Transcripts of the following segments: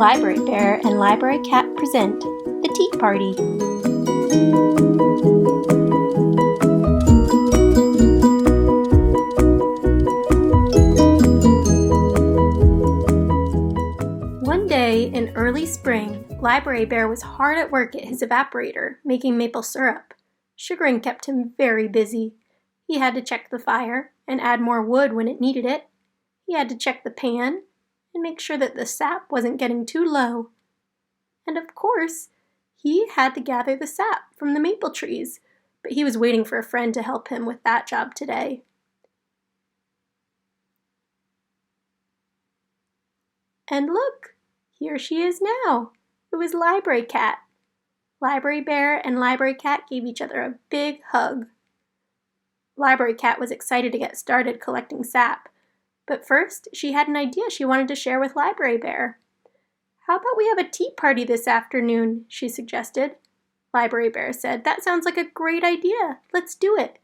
Library Bear and Library Cat present The Tea Party. One day in early spring, Library Bear was hard at work at his evaporator, making maple syrup. Sugaring kept him very busy. He had to check the fire and add more wood when it needed it. He had to check the pan and make sure that the sap wasn't getting too low. And of course, he had to gather the sap from the maple trees, but he was waiting for a friend to help him with that job today. And look, here she is now. It was Library Cat. Library Bear and Library Cat gave each other a big hug. Library Cat was excited to get started collecting sap, but first she had an idea she wanted to share with Library Bear. "How about we have a tea party this afternoon?" she suggested. Library Bear said, "That sounds like a great idea. Let's do it.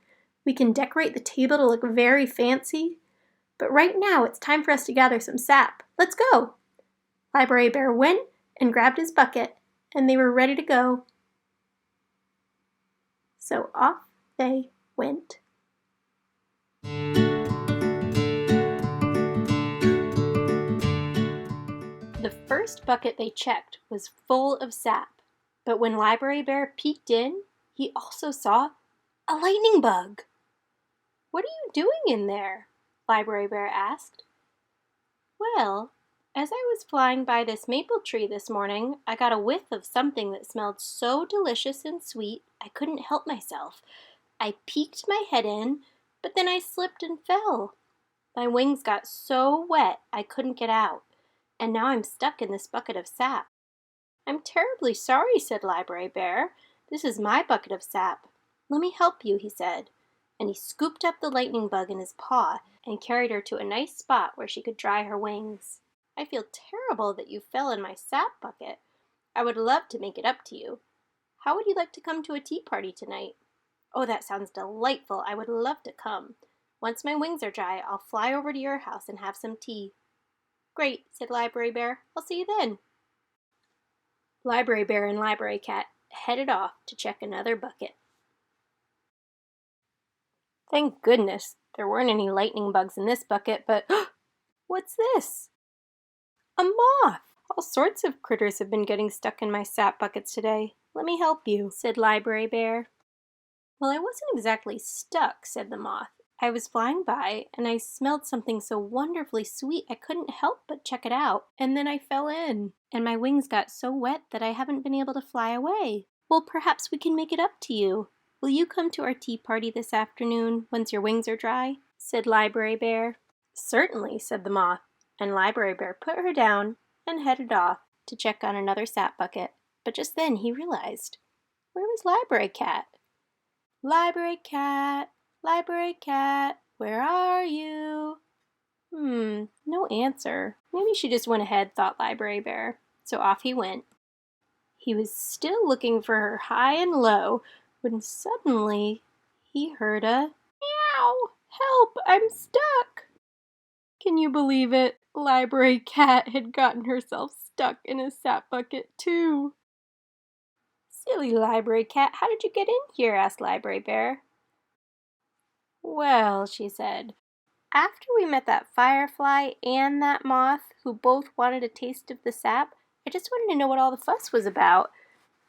We can decorate the table to look very fancy. But right now it's time for us to gather some sap. Let's go." Library Bear went and grabbed his bucket, and they were ready to go. So off they went. The first bucket they checked was full of sap, but when Library Bear peeked in, he also saw a lightning bug. "What are you doing in there?" Library Bear asked. "Well, as I was flying by this maple tree this morning, I got a whiff of something that smelled so delicious and sweet I couldn't help myself. I peeked my head in, but then I slipped and fell. My wings got so wet I couldn't get out, and now I'm stuck in this bucket of sap." "I'm terribly sorry," said Library Bear. "This is my bucket of sap. Let me help you," he said, and he scooped up the lightning bug in his paw and carried her to a nice spot where she could dry her wings. "I feel terrible that you fell in my sap bucket. I would love to make it up to you. How would you like to come to a tea party tonight?" "Oh, that sounds delightful. I would love to come. Once my wings are dry, I'll fly over to your house and have some tea." "Great," said Library Bear. "I'll see you then." Library Bear and Library Cat headed off to check another bucket. Thank goodness there weren't any lightning bugs in this bucket, but what's this? A moth! All sorts of critters have been getting stuck in my sap buckets today. "Let me help you," said Library Bear. "Well, I wasn't exactly stuck," said the moth. "I was flying by, and I smelled something so wonderfully sweet I couldn't help but check it out, and then I fell in, and my wings got so wet that I haven't been able to fly away." "Well, perhaps we can make it up to you. Will you come to our tea party this afternoon, once your wings are dry?" said Library Bear. "Certainly," said the moth, and Library Bear put her down and headed off to check on another sap bucket. But just then he realized, where was Library Cat? "Library Cat, Library Cat, where are you?" No answer. Maybe she just went ahead, thought Library Bear. So off he went. He was still looking for her high and low when suddenly he heard a meow. "Help, I'm stuck." Can you believe it? Library Cat had gotten herself stuck in a sap bucket too. "Silly Library Cat, how did you get in here?" asked Library Bear. "Well," she said, "after we met that firefly and that moth who both wanted a taste of the sap, I just wanted to know what all the fuss was about.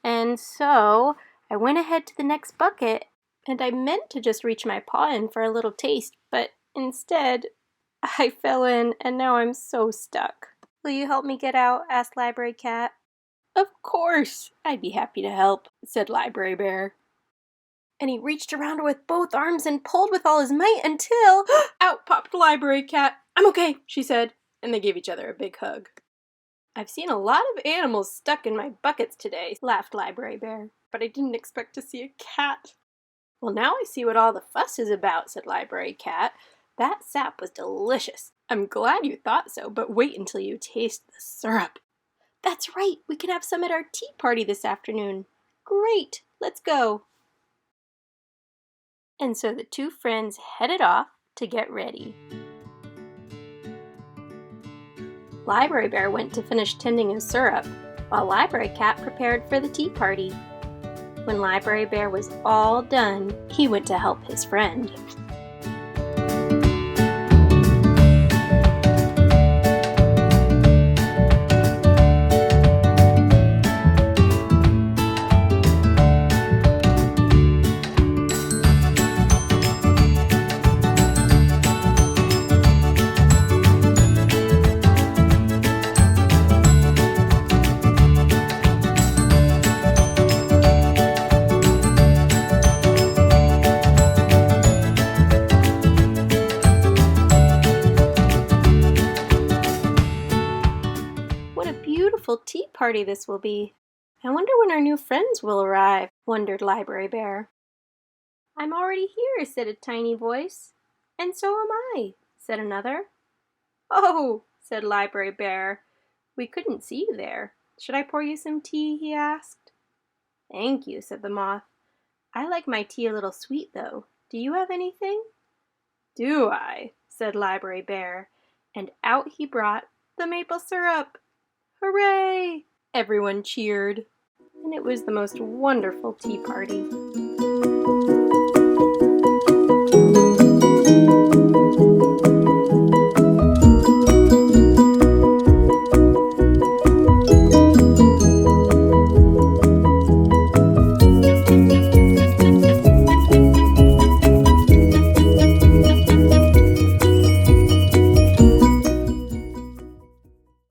And so I went ahead to the next bucket, and I meant to just reach my paw in for a little taste, but instead I fell in, and now I'm so stuck. Will you help me get out?" asked Library Cat. "Of course, I'd be happy to help," said Library Bear. And he reached around her with both arms and pulled with all his might until out popped Library Cat. "I'm okay," she said, and they gave each other a big hug. "I've seen a lot of animals stuck in my buckets today," laughed Library Bear, "but I didn't expect to see a cat." "Well, now I see what all the fuss is about," said Library Cat. "That sap was delicious. I'm glad you thought so, but wait until you taste the syrup." "That's right, we can have some at our tea party this afternoon." "Great, let's go." And so the two friends headed off to get ready. Library Bear went to finish tending his syrup, while Library Cat prepared for the tea party. When Library Bear was all done, he went to help his friend. What a beautiful tea party this will be. I wonder when our new friends will arrive, wondered Library Bear. I'm already here, said a tiny voice. And so am I, said another. Oh, said Library Bear. We couldn't see you there. Should I pour you some tea? He asked. Thank you, said the moth. I like my tea a little sweet, though. Do you have anything? Do I? Said Library Bear, and out he brought the maple syrup. Hooray! Everyone cheered, and it was the most wonderful tea party.